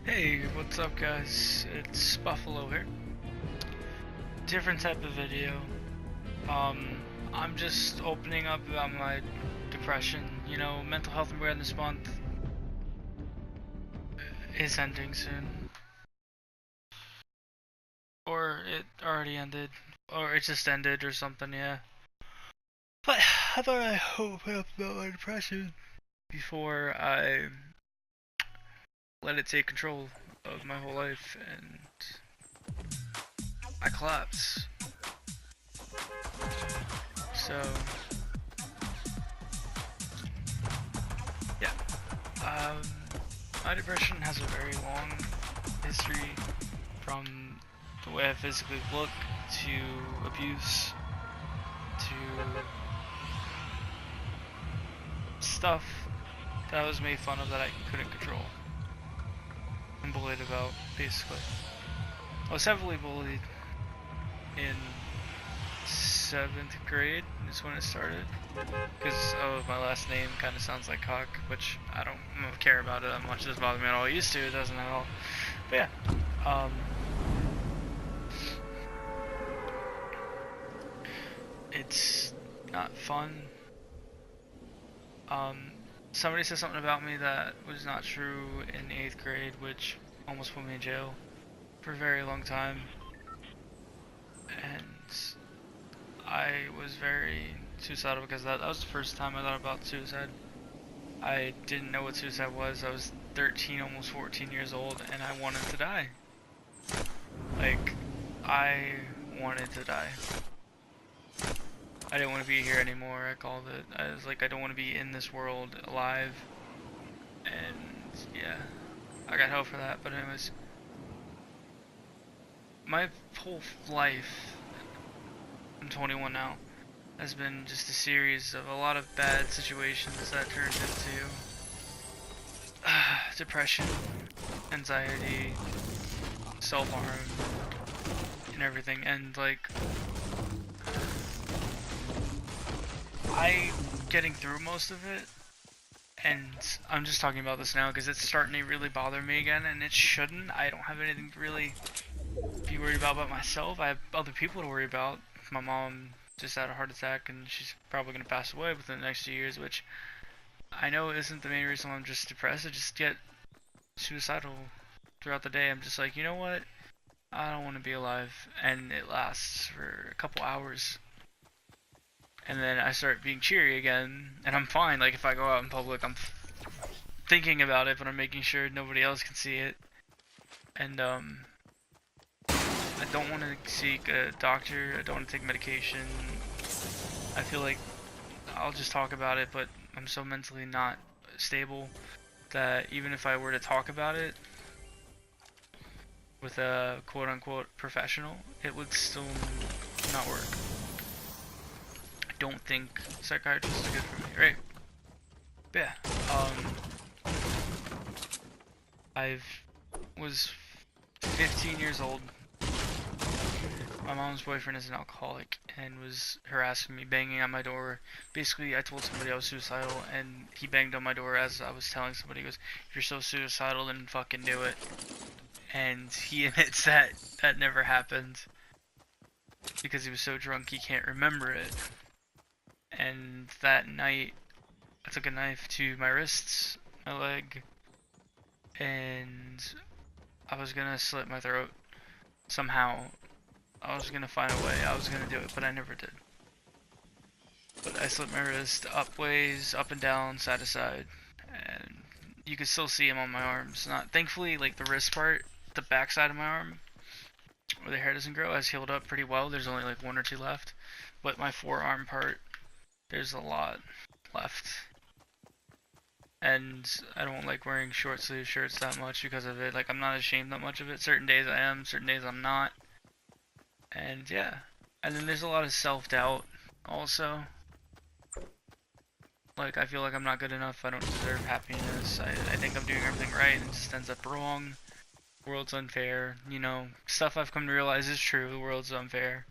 Hey, what's up guys? It's Buffalo here. Different type of video. I'm just opening up about my depression. You know, Mental Health Awareness Month is ending soon. Or it already ended. Or it just ended or something, yeah. But I thought I'd open up about my depression before I let it take control of my whole life and I collapse. So yeah, um, my depression has a very long history, from the way I physically look to abuse to stuff that I was made fun of that I couldn't control and bullied about, basically. I was heavily bullied in 7th grade is when it started, because of my last name kind of sounds like cock, which I don't care about it that much. It doesn't bother me at all. It used to, it doesn't at all. But yeah, it's not fun. Somebody said something about me that was not true in 8th grade, which almost put me in jail for a very long time. And I was very suicidal because that was the first time I thought about suicide. I didn't know what suicide was. I was 13, almost 14 years old, and I wanted to die. Like, I wanted to die. I didn't want to be here anymore, I called it. I was like, I don't want to be in this world alive. And yeah, I got help for that. But anyways, my whole life, I'm 21 now, has been just a series of a lot of bad situations that turned into depression, anxiety, self-harm, and everything. And like, I getting through most of it, and I'm just talking about this now because it's starting to really bother me again, and it shouldn't. I don't have anything to really be worried about myself. I have other people to worry about. My mom just had a heart attack, and she's probably going to pass away within the next 2 years, which I know isn't the main reason why I'm just depressed. I just get suicidal throughout the day. I'm just like, you know what? I don't want to be alive, and it lasts for a couple hours. And then I start being cheery again, and I'm fine. Like, if I go out in public, I'm thinking about it, but I'm making sure nobody else can see it. And I don't want to seek a doctor. I don't want to take medication. I feel like I'll just talk about it, but I'm so mentally not stable that even if I were to talk about it with a quote-unquote professional, it would still not work. I don't think psychiatrists are good for me, right? But yeah, I was 15 years old. My mom's boyfriend is an alcoholic and was harassing me, banging on my door. Basically, I told somebody I was suicidal, and he banged on my door as I was telling somebody. He goes, "If you're so suicidal, then fucking do it." And he admits that that never happened because he was so drunk he can't remember it. And that night, I took a knife to my wrists, my leg, and I was gonna slit my throat somehow. I was gonna find a way, I was gonna do it, but I never did. But I slit my wrist up ways, up and down, side to side, and you can still see them on my arms. Not thankfully, like the wrist part, the back side of my arm, where the hair doesn't grow, has healed up pretty well. There's only like 1 or 2 left, but my forearm part, there's a lot left. And I don't like wearing short sleeve shirts that much because of it. Like, I'm not ashamed that much of it. Certain days I am, certain days I'm not. And yeah. And then there's a lot of self-doubt also. Like, I feel like I'm not good enough. I don't deserve happiness. I think I'm doing everything right and it just ends up wrong. The world's unfair. You know, stuff I've come to realize is true. The world's unfair.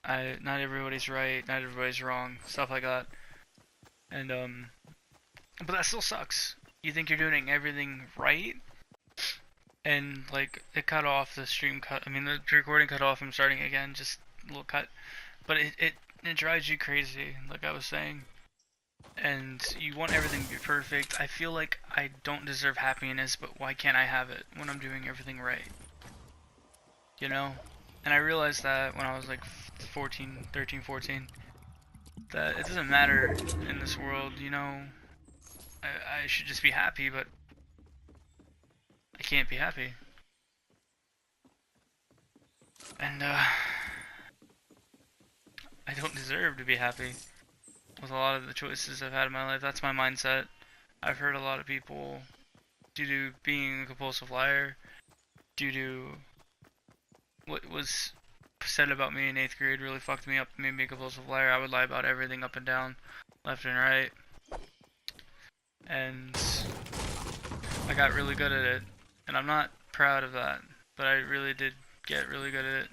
Not everybody's right. Not everybody's wrong. Stuff like that. And, but that still sucks. You think you're doing everything right, and like it cut off, the stream cut, I mean the recording cut off, I'm starting again, just a little cut. But it drives you crazy, like I was saying. And you want everything to be perfect. I feel like I don't deserve happiness, but why can't I have it when I'm doing everything right? You know? And I realized that when I was like 14, 13, 14, that it doesn't matter in this world, you know? I should just be happy, but I can't be happy. And I don't deserve to be happy with a lot of the choices I've had in my life. That's my mindset. I've heard a lot of people, due to being a compulsive liar, due to what was said about me in 8th grade really fucked me up, made me a compulsive liar. I would lie about everything up and down, left and right. And I got really good at it. And I'm not proud of that, but I really did get really good at it.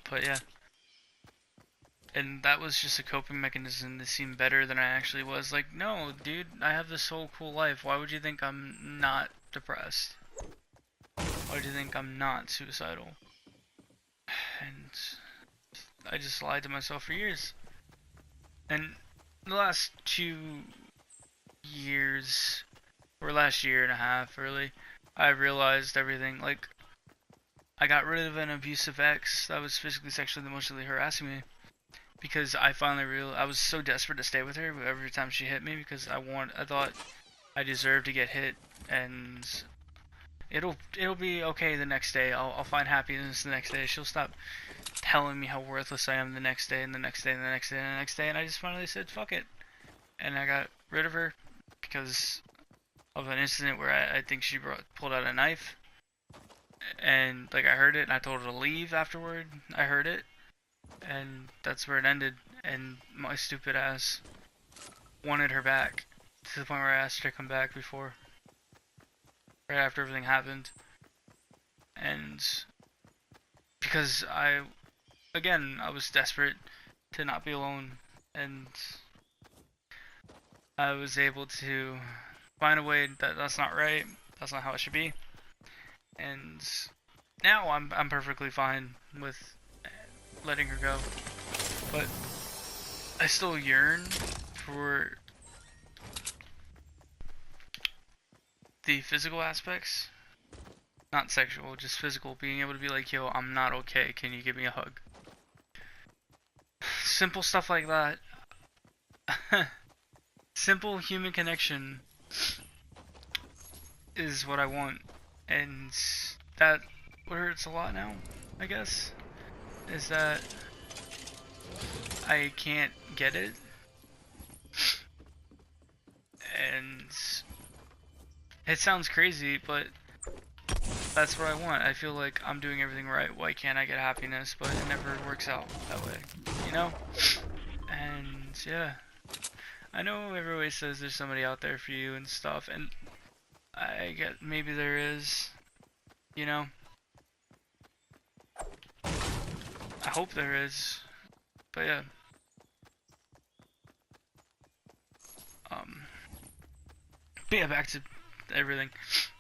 But yeah. And that was just a coping mechanism to seem better than I actually was. Like, no, dude, I have this whole cool life. Why would you think I'm not depressed? Why do you think I'm not suicidal? And I just lied to myself for years. And the last 2 years, or last year and a half, really, I realized everything. Like, I got rid of an abusive ex that was physically, sexually, emotionally harassing me. Because I finally realized, I was so desperate to stay with her every time she hit me, because I thought I deserved to get hit, and it'll be okay the next day. I'll find happiness the next day. She'll stop telling me how worthless I am the next day, and the next day, and the next day, and the next day, and I just finally said fuck it, and I got rid of her because of an incident where I think she pulled out a knife, and like I heard it, and I told her to leave afterward. I heard it, and that's where it ended. And my stupid ass wanted her back to the point where I asked her to come back before, right after everything happened. And because again, I was desperate to not be alone, and I was able to find a way that that's not right, that's not how it should be. And now I'm perfectly fine with letting her go. But I still yearn for the physical aspects. Not sexual, just physical. Being able to be like, yo, I'm not okay. Can you give me a hug? Simple stuff like that. Simple human connection is what I want. And that what hurts a lot now, I guess, is that I can't get it. And it sounds crazy, but that's what I want. I feel like I'm doing everything right. Why can't I get happiness? But it never works out that way, you know? And yeah, I know everybody says there's somebody out there for you and stuff, and I get maybe there is, you know? I hope there is, but yeah. But yeah, back to everything.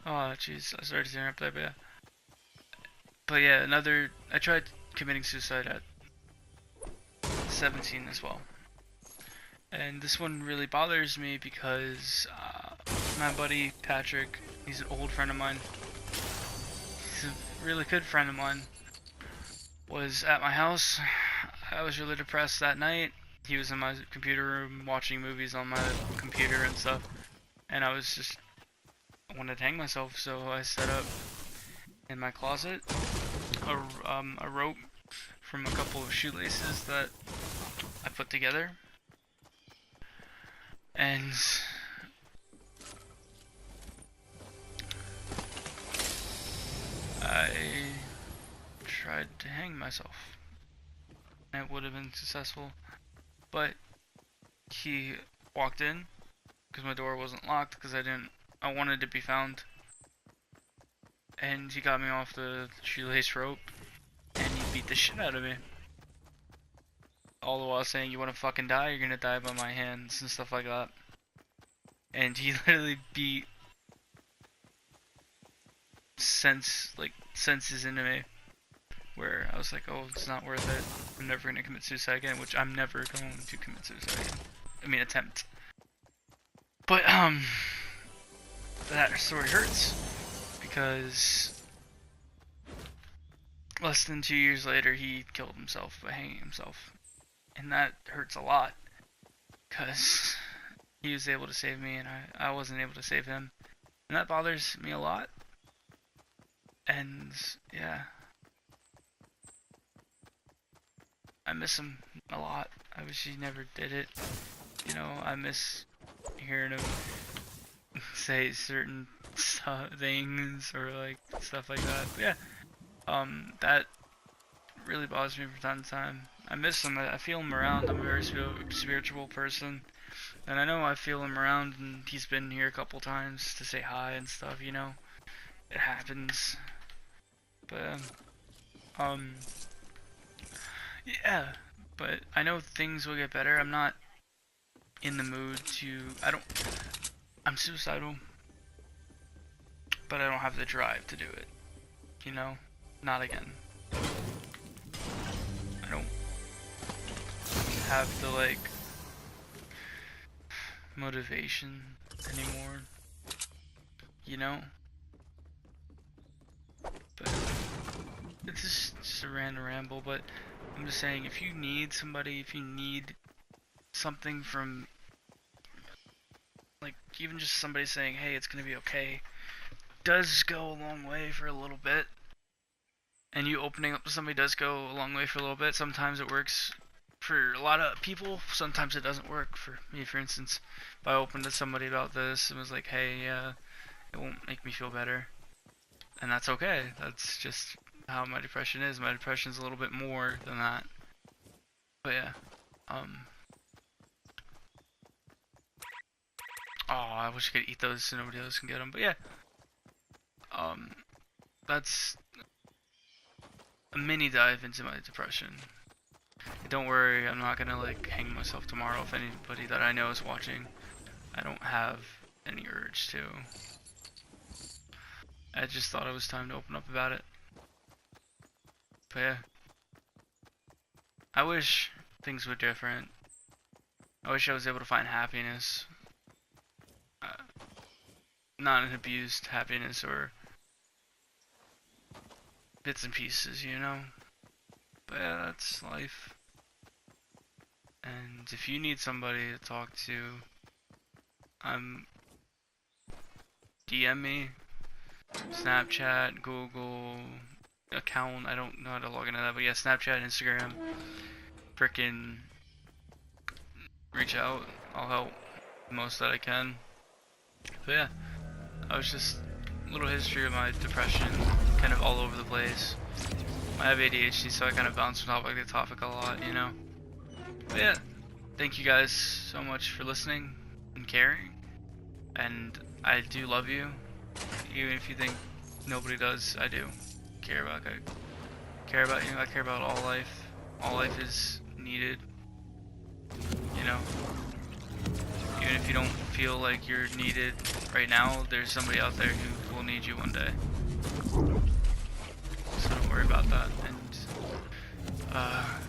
Oh jeez, I started to interrupt there, but yeah. But yeah, I tried committing suicide at 17 as well. And this one really bothers me because my buddy Patrick, he's an old friend of mine. He's a really good friend of mine. Was at my house. I was really depressed that night. He was in my computer room watching movies on my computer and stuff. And I wanted to hang myself, so I set up in my closet a rope from a couple of shoelaces that I put together, and I tried to hang myself. It would have been successful, but he walked in because my door wasn't locked because I wanted to be found, and he got me off the shoelace rope and he beat the shit out of me. All the while saying, you wanna fucking die, you're gonna die by my hands and stuff like that. And he literally beat senses into me, where I was like, oh, it's not worth it. I'm never gonna commit suicide again, which I'm never going to commit suicide again. I mean, attempt. But that story hurts because less than 2 years later, he killed himself by hanging himself, and that hurts a lot because he was able to save me, and I wasn't able to save him, and that bothers me a lot. And yeah, I miss him a lot. I wish he never did it. You know, I miss hearing him say certain things or like stuff like that. But yeah, that really bothers me from time to time. I miss him. I feel him around. I'm a very spiritual person, and I know I feel him around, and he's been here a couple times to say hi and stuff. You know, it happens. But yeah. But I know things will get better. I'm not in the mood to. I'm suicidal, but I don't have the drive to do it. You know, not again. I don't have the like motivation anymore. You know. But it's just a random ramble. But I'm just saying, if you need somebody, if you need something from, like, even just somebody saying, hey, it's gonna be okay, does go a long way for a little bit. And you opening up to somebody does go a long way for a little bit. Sometimes it works for a lot of people, sometimes it doesn't work. For me, for instance, if I opened to somebody about this and was like, hey, it won't make me feel better, and that's okay. That's just how my depression is. My depression's a little bit more than that. But yeah, oh, I wish I could eat those so nobody else can get them. But yeah, that's a mini dive into my depression. Don't worry, I'm not gonna like hang myself tomorrow if anybody that I know is watching. I don't have any urge to. I just thought it was time to open up about it. But yeah, I wish things were different. I wish I was able to find happiness. Not an abused happiness or bits and pieces, you know? But yeah, that's life. And if you need somebody to talk to, DM me, Snapchat, Google account, I don't know how to log into that, but yeah, Snapchat, Instagram, frickin' reach out, I'll help the most that I can. But yeah, I was just a little history of my depression, kind of all over the place. I have ADHD, so I kind of bounce from topic to topic a lot, you know? But yeah, thank you guys so much for listening and caring, and I do love you, even if you think nobody does. I do care about you. I care about all life. All life is needed, you know? Even if you don't feel like you're needed right now, there's somebody out there who will need you one day. So don't worry about that. And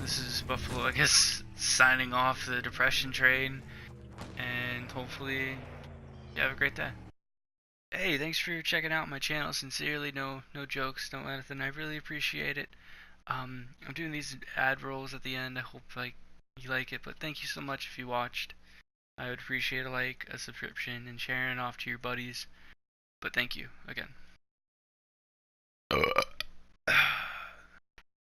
this is Buffalo, I guess, signing off the depression train. And hopefully you have a great day. Hey, thanks for checking out my channel. Sincerely, no jokes, no anything. I really appreciate it. I'm doing these ad rolls at the end. I hope you like it. But thank you so much if you watched. I would appreciate a like, a subscription, and sharing it off to your buddies. But thank you again.